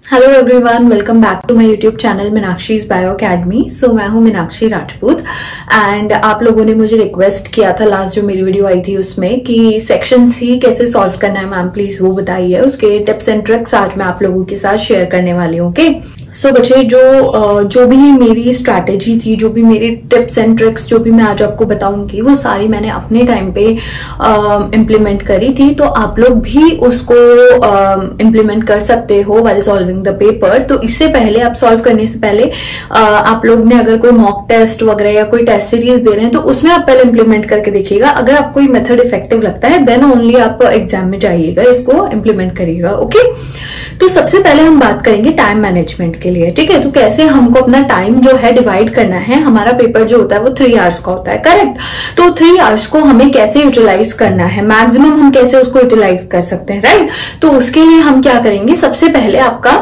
Hello everyone, welcome back to my YouTube channel Meenakshi's bio academy. So मैं हूं Meenakshi Rajput and आप लोगों ने मुझे रिक्वेस्ट किया था लास्ट जो मेरी वीडियो आई थी उसमें कि सेक्शन सी कैसे सॉल्व करना है मैम, प्लीज वो बताइए। उसके टिप्स एंड ट्रिक्स आज मैं आप लोगों के साथ शेयर करने वाली हूँ। ओके सो बच्चे, जो भी मेरी स्ट्रैटेजी थी, जो भी मेरी टिप्स एंड ट्रिक्स जो भी मैं आज आपको बताऊंगी, वो सारी मैंने अपने टाइम पे इम्प्लीमेंट करी थी। तो आप लोग भी उसको इम्प्लीमेंट कर सकते हो व्हाइल सॉल्विंग द पेपर। तो इससे पहले, आप सॉल्व करने से पहले आप लोग ने अगर कोई मॉक टेस्ट वगैरह या कोई टेस्ट सीरीज दे रहे हैं तो उसमें आप पहले इम्प्लीमेंट करके देखिएगा। अगर आपको ये मेथड इफेक्टिव लगता है देन ओनली आप एग्जाम में जाइएगा, इसको इम्प्लीमेंट करिएगा। ओके, तो सबसे पहले हम बात करेंगे टाइम मैनेजमेंट के लिए। ठीक है, तो कैसे हमको अपना टाइम जो है डिवाइड करना है। हमारा पेपर जो होता है वो 3 आवर्स का होता है, करेक्ट। तो 3 आवर्स को हमें कैसे यूटिलाइज करना है, मैक्सिमम हम कैसे उसको यूटिलाइज कर सकते हैं, राइट। तो उसके लिए हम क्या करेंगे, सबसे पहले आपका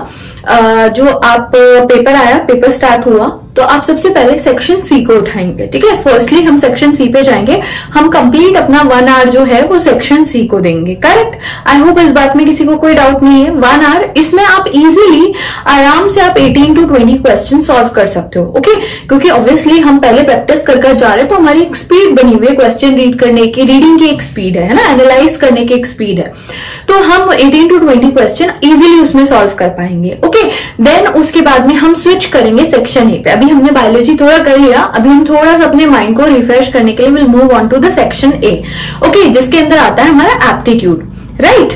जो आप पेपर आया, पेपर स्टार्ट हुआ, तो आप सबसे पहले सेक्शन सी को उठाएंगे। ठीक है, फर्स्टली हम सेक्शन सी पे जाएंगे, हम कंप्लीट अपना 1 आवर जो है वो सेक्शन सी को देंगे, करेक्ट। आई होप इस बात में किसी को कोई डाउट नहीं है। 1 आवर, इसमें आप इजीली आराम से आप 18 to 20 क्वेश्चन सॉल्व कर सकते हो। ओके, क्योंकि ऑब्वियसली हम पहले प्रैक्टिस कर जा रहे हैं, तो हमारी एक स्पीड बनी हुई है क्वेश्चन रीड करने की, रीडिंग की एक स्पीड है ना, एनालाइज करने की एक स्पीड है। तो हम 18 to 20 क्वेश्चन इजीली उसमें सॉल्व कर पाएंगे। ओके, देन उसके बाद में हम स्विच करेंगे सेक्शन ए पे। अभी हमने बायोलॉजी थोड़ा कर लिया, अभी हम थोड़ा सा अपने माइंड को रिफ्रेश करने के लिए will move on to the section A. Okay, जिसके अंदर आता है हमारा एप्टीट्यूड, राइट।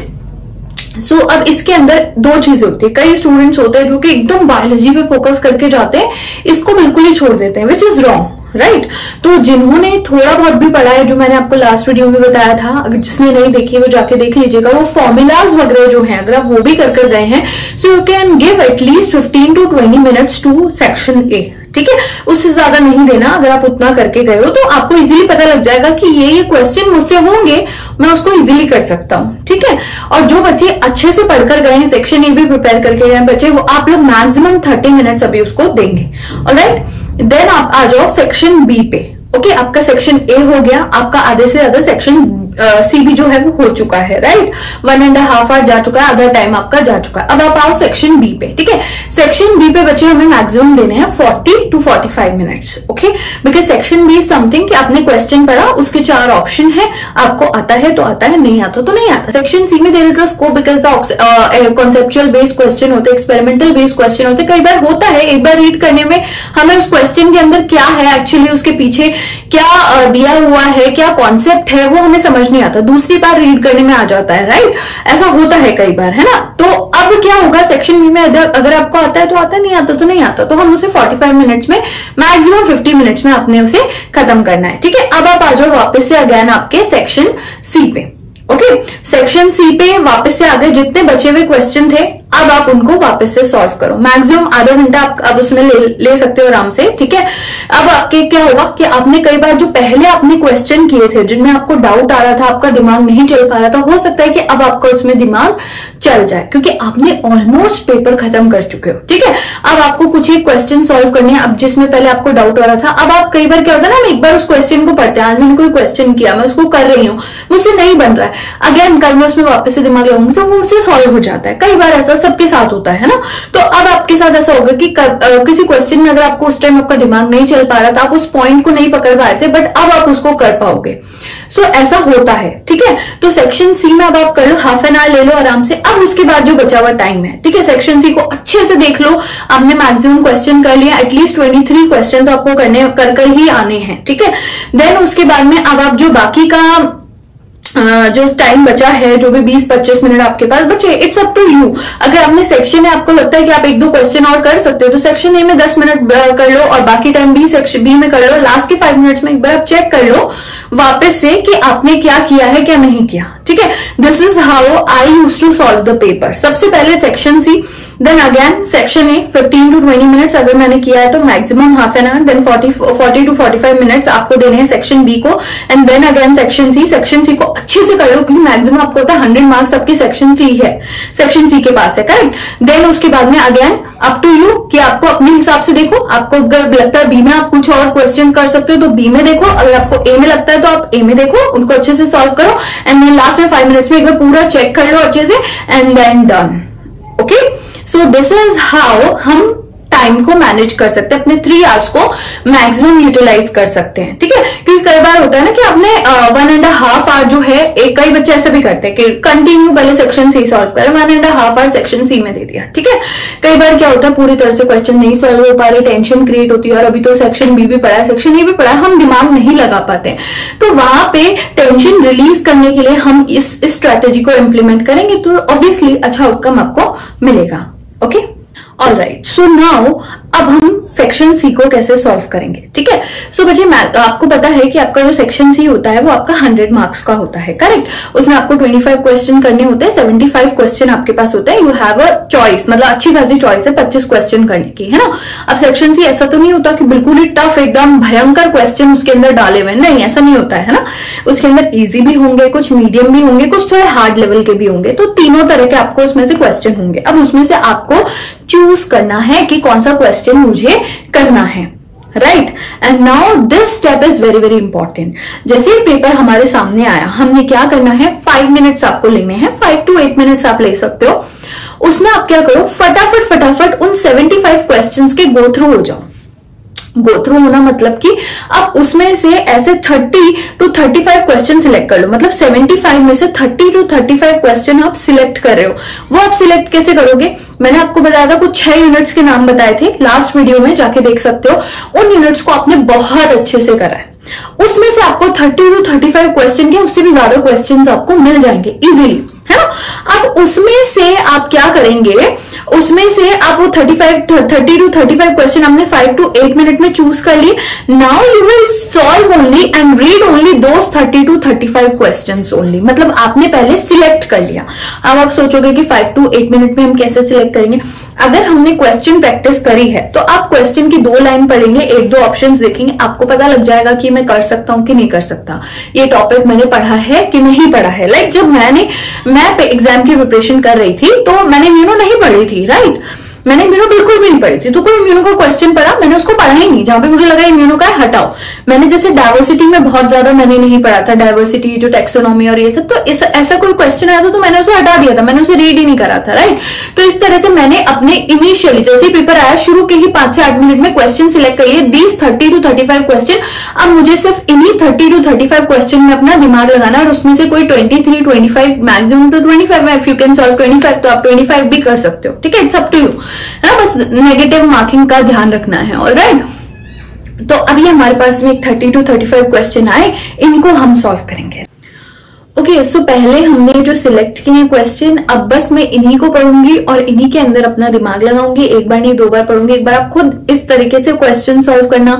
सो अब इसके अंदर 2 चीजें होती है। कई स्टूडेंट्स होते हैं जो कि एकदम बायोलॉजी पे फोकस करके जाते हैं, इसको बिल्कुल ही छोड़ देते हैं, विच इज रॉन्ग, राइट। तो जिन्होंने थोड़ा बहुत भी पढ़ा है, जो मैंने आपको लास्ट वीडियो में बताया था, अगर जिसने नहीं देखी वो जाके देख लीजिएगा, वो फॉर्मूलाज वगैरह जो हैं, अगर आप वो भी कर गए हैं, so you can give at least 15 to 20 minutes to section A. ठीक है, उससे ज्यादा नहीं देना। अगर आप उतना करके गए हो तो आपको इजीली पता लग जाएगा कि ये क्वेश्चन मुझसे होंगे, मैं उसको इजीली कर सकता हूं। ठीक है, और जो बच्चे अच्छे से पढ़कर गए हैं, सेक्शन ए भी प्रिपेयर करके गए बच्चे, वो आप लोग मैक्सिमम 30 मिनट्स अभी उसको देंगे। ऑलराइट, देन आप आ जाओ सेक्शन बी पे। ओके, आपका सेक्शन ए हो गया, आपका आधे से ज्यादा सेक्शन सी भी जो है वो हो चुका है, राइट। 1.5 आवर जा चुका है, आधा टाइम आपका जा चुका है। अब आप आओ सेक्शन बी पे। ठीक है, सेक्शन बी पे बच्चे हमें मैक्सिमम देने हैं 40 to 45 minutes. Okay, because section B is something कि आपने क्वेश्चन पढ़ा, उसके 4 ऑप्शन है, आपको आता है तो आता है, नहीं आता तो नहीं आता। सेक्शन सी में there is a scope because the conceptual based question होते हैं, एक्सपेरिमेंटल बेस्ड क्वेश्चन होते हैं। कई बार होता है, एक बार रीड करने में हमें उस क्वेश्चन के अंदर क्या है एक्चुअली, उसके पीछे क्या दिया हुआ है, क्या कॉन्सेप्ट है, वो हमें समझ नहीं आता, दूसरी बार रीड करने में आ जाता है, राइट। ऐसा होता है कई बार, है ना। तो अब क्या होगा, सेक्शन बी में अगर आपको आता है तो आता है, नहीं आता तो नहीं आता, तो हम उसे 45 मिनट्स में, मैक्सिमम 50 मिनट्स में अपने उसे खत्म करना है। ठीक है, अब आप आ जाओ वापस से अगेन आपके सेक्शन सी पे। ओके, सेक्शन सी पे वापस से आगे जितने बचे हुए क्वेश्चन थे, अब आप उनको वापस से सॉल्व करो। मैक्सिमम आधा घंटा आप अब उसमें ले सकते हो आराम से। ठीक है, अब आपके क्या होगा कि आपने कई बार जो पहले आपने क्वेश्चन किए थे, जिनमें आपको डाउट आ रहा था, आपका दिमाग नहीं चल पा रहा था, हो सकता है कि अब आपका उसमें दिमाग चल जाए, क्योंकि आपने ऑलमोस्ट पेपर खत्म कर चुके हो। ठीक है, अब आपको कुछ एक क्वेश्चन सॉल्व करने हैं, अब जिसमें पहले आपको डाउट आ रहा था, अब आप कई बार क्या होता है ना, हम एक बार उस क्वेश्चन को पढ़ते हैं, आज मैंने कोई क्वेश्चन किया, मैं उसको कर रही हूँ, मुझसे नहीं बन रहा है, अगेन कल मैं उसमें वापस से दिमाग लगाऊंगी तो वो मुझसे सॉल्व हो जाता है। कई बार ऐसा सबके साथ होता है ना। तो अब आपके साथ ऐसा होगा कि किसी क्वेश्चन में अगर आपको उस टाइम आपका दिमाग नहीं चल पा रहा था, आप उस पॉइंट को नहीं पकड़ पा रहे थे, बट अब आप उसको कर पाओगे। सो ऐसा होता है। ठीक है, तो सेक्शन सी में अब आप कर लो, हाफ एन आवर ले लो आराम से। अब उसके बाद जो बचा हुआ टाइम है, ठीक है, सेक्शन सी को अच्छे से देख लो, आपने मैक्सिमम क्वेश्चन कर लिया, एटलीस्ट 23 क्वेश्चन तो आपको कर ही आने हैं। ठीक है, देन उसके बाद में अब आप जो बाकी का जो टाइम बचा है, जो भी 20-25 मिनट आपके पास बचे, इट्स अप टू यू। अगर आपने सेक्शन ए आपको लगता है कि आप 1-2 क्वेश्चन और कर सकते हो, तो सेक्शन ए में 10 मिनट कर लो और बाकी टाइम बी सेक्शन बी में कर लो। लास्ट के 5 मिनट्स में एक बार आप चेक कर लो वापस से कि आपने क्या किया है, क्या नहीं किया। ठीक है, this is how I use to solve the paper. सबसे पहले section C, then again section A 15 to 20 minutes अगर मैंने किया है तो maximum half an hour, then 40 to 45 minutes आपको देने हैं सेक्शन बी को, and then again section C. Section C को अच्छे से कर लो, क्योंकि मैक्सिमम आपको होता है 100 मार्क्स आपकी सेक्शन सी है, सेक्शन सी के पास है, करेक्ट। देन उसके बाद में अगेन अप टू यू कि आपको अपने हिसाब से देखो, आपको अगर लगता है बी में आप कुछ और क्वेश्चन कर सकते हो तो बी में देखो, अगर आपको ए में लगता है तो आप ए में देखो, उनको अच्छे से सॉल्व करो, एंड देन लास्ट में 5 मिनट्स में एक बार पूरा चेक कर लो अच्छे से, and then done. Okay, so this is how हम टाइम को मैनेज कर सकते हैं, अपने 3 आवर्स को मैक्सिमम यूटिलाइज कर सकते हैं, ठीक है। क्योंकि कई बार होता है ना कि आपने 1.5 आवर जो है, एक कई बच्चे ऐसे भी करते हैं कि कंटिन्यू पहले सेक्शन सी सॉल्व करें, 1.5 आवर सेक्शन सी में दे दिया, ठीक है। कई बार क्या होता है पूरी तरह से क्वेश्चन नहीं सॉल्व हो पा रहे, टेंशन क्रिएट होती है, और अभी तो सेक्शन बी भी पढ़ा है, सेक्शन ए भी पढ़ा है, हम दिमाग नहीं लगा पाते। तो वहां पे टेंशन रिलीज करने के लिए हम इस स्ट्रेटेजी को इम्प्लीमेंट करेंगे तो ऑब्वियसली अच्छा आउटकम आपको मिलेगा। ओके, ऑलराइट, सो नाउ अब हम सेक्शन सी को कैसे सॉल्व करेंगे, ठीक है। सो बच्चे आपको पता है कि आपका जो सेक्शन सी होता है वो आपका 100 मार्क्स का होता है, करेक्ट। उसमें आपको 25 क्वेश्चन करने होते हैं, 75 क्वेश्चन आपके पास होते हैं। यू हैव अ चॉइस, मतलब अच्छी खासी चॉइस है 25 क्वेश्चन करने की, है ना। अब सेक्शन सी ऐसा तो नहीं होता कि बिल्कुल ही टफ एकदम भयंकर क्वेश्चन उसके अंदर डाले हुए, नहीं, ऐसा नहीं होता है ना। उसके अंदर इजी भी होंगे, कुछ मीडियम भी होंगे, कुछ थोड़े हार्ड लेवल के भी होंगे, तो तीनों तरह के आपको उसमें से क्वेश्चन होंगे। अब उसमें से आपको चूज करना है कि कौन सा क्वेश्चन मुझे करना है, right. And now this step is very very important. जैसे ही पेपर हमारे सामने आया, हमने क्या करना है, 5 मिनट्स आपको लेने हैं, 5 to 8 मिनट्स आप ले सकते हो। उसमें आप क्या करो, फटाफट उन 75 क्वेश्चंस के गो थ्रू हो जाओ। गो थ्रू होना मतलब कि आप उसमें से ऐसे 30 to 35 क्वेश्चन सिलेक्ट कर लो, मतलब 75 में से 30 to 35 क्वेश्चन आप सिलेक्ट कर रहे हो। वो आप सिलेक्ट कैसे करोगे, मैंने आपको बताया था, कुछ 6 यूनिट्स के नाम बताए थे लास्ट वीडियो में, जाके देख सकते हो। उन यूनिट्स को आपने बहुत अच्छे से करा है, उसमें से आपको 30 to 35 क्वेश्चन के, उससे भी ज्यादा क्वेश्चन आपको मिल जाएंगे इजीली, है ना। अब उसमें से आप क्या करेंगे, उसमें से आप वो 30 to 35 क्वेश्चन आपने 5 to 8 मिनट में चूज कर लिए। Now you will solve only and read only those 30 to 35 questions only, मतलब आपने पहले सिलेक्ट कर लिया। अब आप सोचोगे कि 5 to 8 मिनट में हम कैसे सिलेक्ट करेंगे। अगर हमने क्वेश्चन प्रैक्टिस करी है तो आप क्वेश्चन की 2 लाइन पढ़ेंगे, 1-2 ऑप्शंस देखेंगे, आपको पता लग जाएगा कि मैं कर सकता हूं कि नहीं कर सकता, ये टॉपिक मैंने पढ़ा है कि नहीं पढ़ा है। लाइक जब मैं एग्जाम की प्रिपरेशन कर रही थी तो मैंने इम्यूनो नहीं पढ़ी थी, राइट। मैंने इम्यूनो बिल्कुल भी नहीं पढ़ी थी, तो कोई इम्यूनो का क्वेश्चन पढ़ा, मैंने उसको पढ़ा ही नहीं। जहां पे मुझे लगा इम्यूनो का हटाओ, मैंने जैसे डाइवर्सिटी में बहुत ज्यादा मैंने नहीं पढ़ा था, डाइवर्सिटी जो टेक्सोनॉमी और ये सब, तो ऐसा कोई क्वेश्चन आया था तो मैंने उसे हटा दिया था, मैंने उसे रीड ही नहीं करा था, राइट। तो इस तरह से मैंने अपने इनिशियली जैसे पेपर आया, शुरू के ही 5 से 8 मिनट में क्वेश्चन सिलेक्ट कर लिए, दीज 30 to 35 क्वेश्चन। अब मुझे सिर्फ इन्हीं 30 to 35 क्वेश्चन में अपना दिमाग लगाना है, और उसमें से कोई 23, 25, मैक्सिमम तो 25 में, इफ यू कैन सॉल्व 25 तो आप 25 भी कर सकते हो, ठीक है, इट्स अप टू यू, है ना। बस नेगेटिव मार्किंग का ध्यान रखना है, ऑलराइट। तो अभी हमारे पास में 30 to 35 क्वेश्चन आए, इनको हम सॉल्व करेंगे। ओके, सो पहले हमने जो सिलेक्ट किए हैं क्वेश्चन, अब बस मैं इन्हीं को पढ़ूंगी और इन्हीं के अंदर अपना दिमाग लगाऊंगी। एक बार नहीं 2 बार पढ़ूंगी, एक बार आप खुद इस तरीके से क्वेश्चन सॉल्व करना,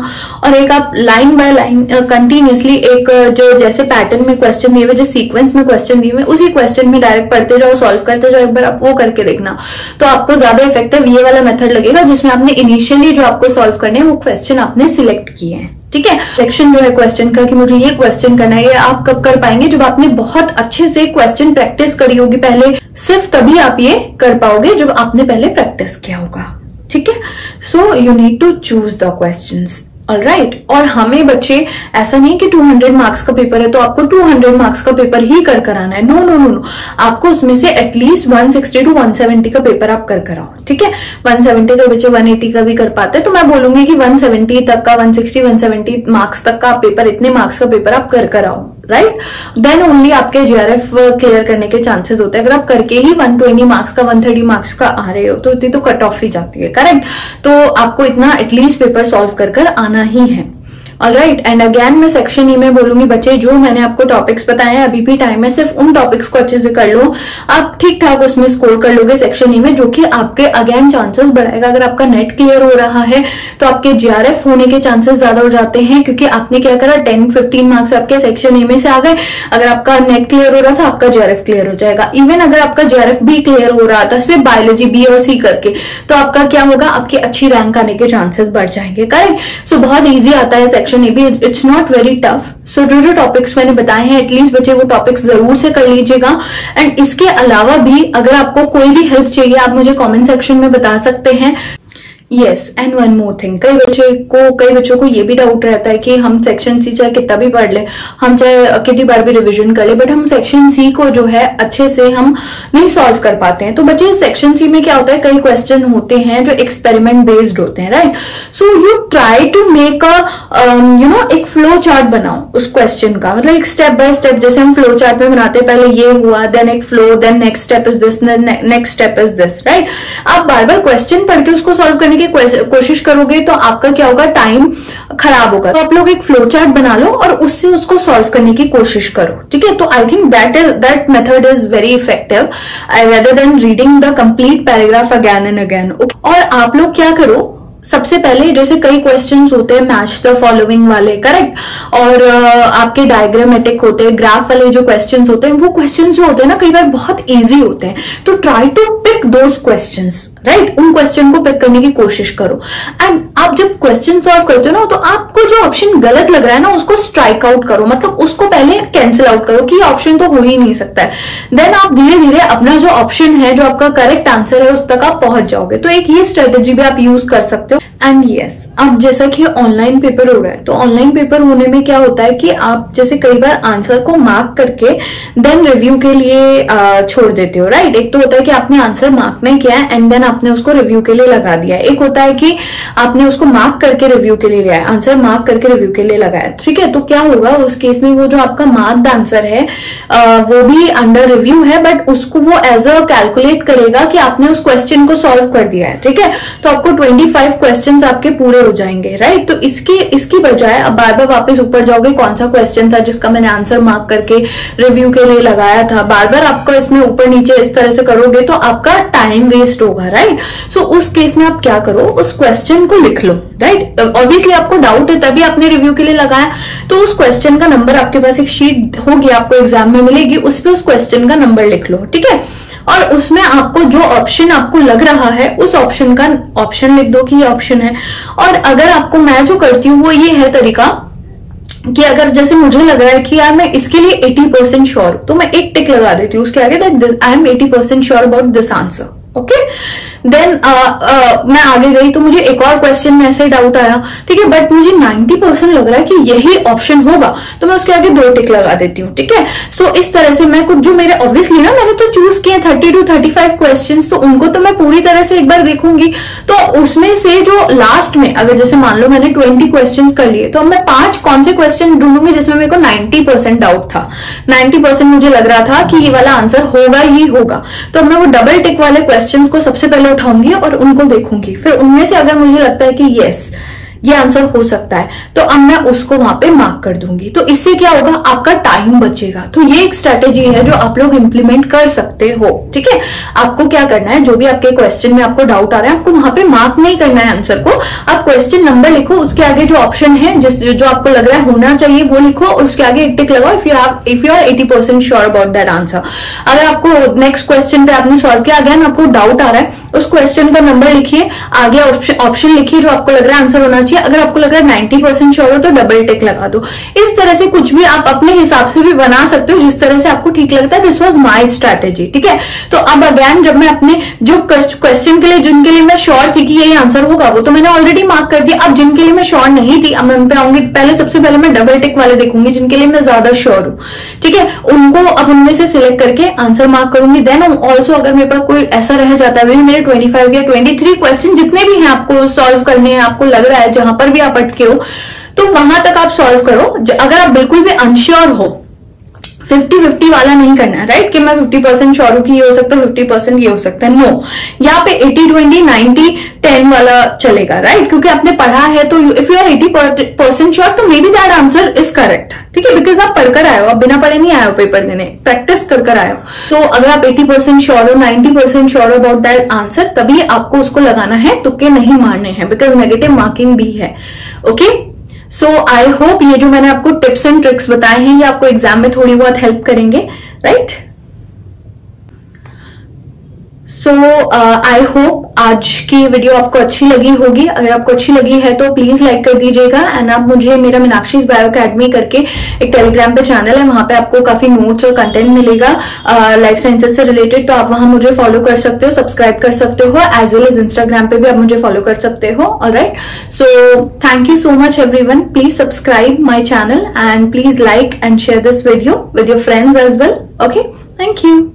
और एक आप लाइन बाय लाइन कंटिन्यूअसली एक जो जैसे पैटर्न में क्वेश्चन दिए हुए, जो सीक्वेंस में क्वेश्चन दिए हुए, उसी क्वेश्चन में डायरेक्ट पढ़ते जाओ, सॉल्व करते जाओ। एक बार आप वो करके देखना, तो आपको ज्यादा इफेक्टिव ये वाला मेथड लगेगा, जिसमें आपने इनिशियली जो आपको सॉल्व करने हैं वो क्वेश्चन आपने सिलेक्ट किए हैं, ठीक है। सिलेक्शन जो है क्वेश्चन का कि मुझे ये क्वेश्चन करना है, ये आप कब कर पाएंगे, जब आपने बहुत अच्छे से क्वेश्चन प्रैक्टिस करी होगी पहले, सिर्फ तभी आप ये कर पाओगे जब आपने पहले प्रैक्टिस किया होगा, ठीक है। So you need to choose the questions, alright. और हमें बच्चे ऐसा नहीं कि 200 मार्क्स का पेपर है तो आपको 200 मार्क्स का पेपर ही कर आना है, नो नो नो नो, आपको उसमें से एटलीस्ट 160 to 170 का पेपर आप कर आओ, ठीक है। 170 तो बच्चे 180 का भी कर पाते, तो मैं बोलूंगी कि 170 तक का, 160 170 मार्क्स तक का पेपर, इतने मार्क्स का पेपर आप कर आओ, राइट। देन ओनली आपके जेआरएफ क्लियर करने के चांसेस होते हैं। अगर आप करके ही 120 मार्क्स का, 130 मार्क्स का आ रहे हो तो इतनी तो कट ऑफ ही जाती है, करेक्ट। तो आपको इतना एटलीस्ट पेपर सॉल्व कर आना ही है, ऑलराइट। एंड अगेन मैं सेक्शन ई में बोलूंगी बच्चे, जो मैंने आपको टॉपिक्स बताए हैं, अभी भी टाइम है, सिर्फ उन टॉपिक्स को अच्छे से कर लो, आप ठीक ठाक उसमें स्कोर कर लोगे सेक्शन ई में, जो कि आपके अगेन चांसेस बढ़ाएगा। अगर आपका नेट क्लियर हो रहा है तो आपके जेआरएफ होने के चांसेस ज्यादा हो जाते हैं, क्योंकि आपने क्या करा, 10-15 मार्क्स आपके सेक्शन ए में से आ गए। अगर आपका नेट क्लियर हो रहा था, आपका जेआरएफ क्लियर हो जाएगा। इवन अगर आपका जेआरएफ भी क्लियर हो रहा था सिर्फ बायोलॉजी बी और सी करके, तो आपका क्या होगा, आपकी अच्छी रैंक आने के चांसेस बढ़ जाएंगे, करेक्ट। सो बहुत ईजी आता है सेक्शन ए भी, इट्स नॉट वेरी टफ। सो जो टॉपिक्स मैंने बताए हैं, एटलीस्ट बच्चे वो टॉपिक्स जरूर से कर लीजिएगा। एंड इसके अलावा भी अगर आपको कोई भी हेल्प चाहिए, आप मुझे कमेंट सेक्शन में बता सकते हैं, yes, and one more thing, कई बच्चों को ये भी डाउट रहता है कि हम सेक्शन सी चाहे कितना भी पढ़ ले, हम चाहे कितनी बार भी रिवीजन कर ले, बट हम सेक्शन सी को जो है अच्छे से हम नहीं सॉल्व कर पाते हैं। तो बच्चे सेक्शन सी में क्या होता है, कई क्वेश्चन होते हैं जो एक्सपेरिमेंट बेस्ड होते हैं, right. So you try to make एक फ्लो चार्ट बनाओ उस क्वेश्चन का, मतलब एक स्टेप बाय स्टेप, जैसे हम फ्लो चार्ट में बनाते हैं, पहले ये हुआ, देन एक flow, then next step is this, next step is this, right. आप बार बार क्वेश्चन पढ़ के उसको सॉल्व करने की कोशिश करोगे तो आपका क्या होगा, टाइम खराब होगा। तो आप लोग एक फ्लो चार्ट बना लो और उससे उसको सॉल्व करने की कोशिश करो, ठीक है। तो I think that method is very effective rather than reading the complete paragraph again and again. और आप लोग क्या करो, सबसे पहले जैसे कई क्वेश्चंस होते हैं मैच द फॉलोइंग वाले, करेक्ट, और आपके डायग्रामेटिक होते हैं, ग्राफ वाले जो क्वेश्चंस होते हैं, वो क्वेश्चंस जो होते हैं ना कई बार बहुत इजी होते हैं। तो try to pick those questions, right, उन क्वेश्चन को पिक करने की कोशिश करो। एंड आप जब क्वेश्चन सॉल्व करते हो ना, तो आपको जो ऑप्शन गलत लग रहा है ना, उसको स्ट्राइक आउट करो, मतलब उसको पहले कैंसिल आउट करो कि ये ऑप्शन तो हो ही नहीं सकता है। देन आप धीरे धीरे अपना जो ऑप्शन है, जो आपका करेक्ट आंसर है, उस तक आप पहुंच जाओगे। तो एक ये स्ट्रेटेजी भी आप यूज कर सकते हो। एंड यस, अब जैसा कि ऑनलाइन पेपर हो रहा है, तो ऑनलाइन पेपर होने में क्या होता है कि आप जैसे कई बार आंसर को मार्क करके देन रिव्यू के लिए छोड़ देते हो, राइट। एक तो होता है कि आपने आंसर मार्क नहीं किया है एंड देन आपने उसको रिव्यू के लिए लगा दिया है, एक होता है कि आपने उसको मार्क करके रिव्यू के लिए लिया है, आंसर मार्क करके रिव्यू के लिए लगाया, ठीक है। तो क्या होगा उस केस में, वो जो आपका मार्क्ड आंसर है वो भी अंडर रिव्यू है, बट उसको वो एज अ कैलकुलेट करेगा कि आपने उस क्वेश्चन को सॉल्व कर दिया है, ठीक है। तो आपको 25 क्वेश्चंस आपके पूरे हो जाएंगे, राइट। तो इसकी बजाय अब बार बार वापस ऊपर जाओगे, कौन सा क्वेश्चन था जिसका मैंने आंसर मार्क करके रिव्यू के लिए लगाया था, बार बार आपका इसमें ऊपर नीचे इस तरह से करोगे तो आपका टाइम वेस्ट होगा, राइट। सो उस केस में आप क्या करो, उस क्वेश्चन को लिख लो, राइट। ऑब्वियसली आपको डाउट है तभी आपने रिव्यू के लिए लगाया, तो उस क्वेश्चन का नंबर आपके पास एक शीट होगी, आपको एग्जाम में मिलेगी, उस पर उस क्वेश्चन का नंबर लिख लो, ठीक है। और उसमें आपको जो ऑप्शन आपको लग रहा है उस ऑप्शन का ऑप्शन लिख दो कि ये ऑप्शन है। और अगर आपको, मैं जो करती हूँ वो ये है तरीका कि अगर जैसे मुझे लग रहा है कि यार मैं इसके लिए 80% श्योर, तो मैं एक टिक लगा देती हूँ उसके आगे, that I am 80% sure about this answer, okay. Then मैं आगे गई तो मुझे एक और क्वेश्चन में ऐसे ही डाउट आया, ठीक है, बट मुझे 90% लग रहा है कि यही ऑप्शन होगा, तो मैं उसके आगे 2 टिक लगा देती हूँ, ठीक है। सो इस तरह से मैं कुछ जो मेरे, ऑब्वियसली ना मैंने तो चूज किए 30 to 35 क्वेश्चंस, तो उनको तो मैं पूरी तरह से एक बार देखूंगी। तो उसमें से जो लास्ट में, अगर जैसे मान लो मैंने 20 क्वेश्चन कर लिए, तो अब मैं 5 कौन से क्वेश्चन ढूंढूंगी जिसमें मेरे को 90% डाउट था, 90% मुझे लग रहा था कि ये वाला आंसर होगा ही होगा, तो मैं वो डबल टिक वाले क्वेश्चंस को सबसे पहले उठाऊंगी और उनको देखूंगी। फिर उनमें से अगर मुझे लगता है कि यस ये आंसर हो सकता है, तो अब मैं उसको वहां पे मार्क कर दूंगी। तो इससे क्या होगा, आपका टाइम बचेगा। तो ये एक स्ट्रेटेजी है जो आप लोग इंप्लीमेंट कर सकते हो, ठीक है। आपको क्या करना है, जो भी आपके क्वेश्चन में आपको डाउट आ रहा है, आपको वहां पे मार्क नहीं करना है आंसर को, आप क्वेश्चन नंबर लिखो, उसके आगे जो ऑप्शन है जो आपको लग रहा है होना चाहिए वो लिखो, और उसके आगे एक टिक लगाओ if you are 80% sure about that answer. अगर आपको नेक्स्ट क्वेश्चन पे आपने सॉल्व किया, अगेन आपको डाउट आ रहा है, उस क्वेश्चन का नंबर लिखिए, आगे ऑप्शन लिखिए जो आपको लग रहा है आंसर होना चाहिए। अगर आपको लग रहा है 90% श्योर हो तो डबल टिक लगा दो। इस तरह से कुछ भी आप अपने हिसाब से भी बना सकते हो, जिस तरह से आपको ठीक लगता है। दिस वाज माय स्ट्रैटेजी, ठीक है। तो अब अगेन जब मैं अपने जो क्वेश्चन के लिए, जिनके लिए मैं श्योर थी कि यही आंसर होगा, वो तो मैंने ऑलरेडी मार्क कर दिया। अब जिनके लिए मैं श्योर नहीं थी, अब मैं उन पे आऊंगी, पहले सबसे पहले मैं डबल टिक वाले देखूंगी जिनके लिए मैं ज्यादा श्योर हूं, ठीक है। उनको अब उनमें से सिलेक्ट करके आंसर मार्क करूंगी। देन ऑल्सो अगर मेरे पास कोई ऐसा रह जाता है, मेरे 25 या 23 क्वेश्चन जितने भी हैं आपको सॉल्व करने हैं, आपको लग रहा है जहां पर भी आप अटके हो, तो वहां तक आप सॉल्व करो। अगर आप बिल्कुल भी अनश्योर हो, 50-50 वाला नहीं करना है, राइट, कि मैं 50% श्योर हूं कि ये हो सकता है, 50% ये हो सकता है, नो। यहाँ पे 80-20, 90-10 वाला चलेगा, राइट, क्योंकि आपने पढ़ा है। तो इफ यू आर 80% श्योर, तो may be that answer is correct, ठीक है, बिकॉज आप पढ़कर आए हो, आप बिना पढ़े नहीं आए हो पेपर देने, प्रैक्टिस कर आए हो। तो अगर आप 80% श्योर हो, 90% श्योर हो अबाउट दैट आंसर, तभी आपको उसको लगाना है, तुक्के नहीं मारने हैं, बिकॉज नेगेटिव मार्किंग भी है, ओके। सो आई होप ये जो मैंने आपको टिप्स एंड ट्रिक्स बताए हैं, ये आपको एग्जाम में थोड़ी बहुत हेल्प करेंगे, राइट। सो आई होप आज की वीडियो आपको अच्छी लगी होगी। अगर आपको अच्छी लगी है तो प्लीज लाइक कर दीजिएगा। एंड आप मुझे मेरा मीनाक्षीज बायो अकेडमी करके एक टेलीग्राम पे चैनल है, वहां पे आपको काफी नोट्स और कंटेंट मिलेगा लाइफ साइंसेस से रिलेटेड, तो आप वहां मुझे फॉलो कर सकते हो, सब्सक्राइब कर सकते हो, एज वेल एज इंस्टाग्राम पे भी आप मुझे फॉलो कर सकते हो। Alright, so thank you so much everyone. Please subscribe my channel and please like and share this video with your friends as well. Okay, thank you.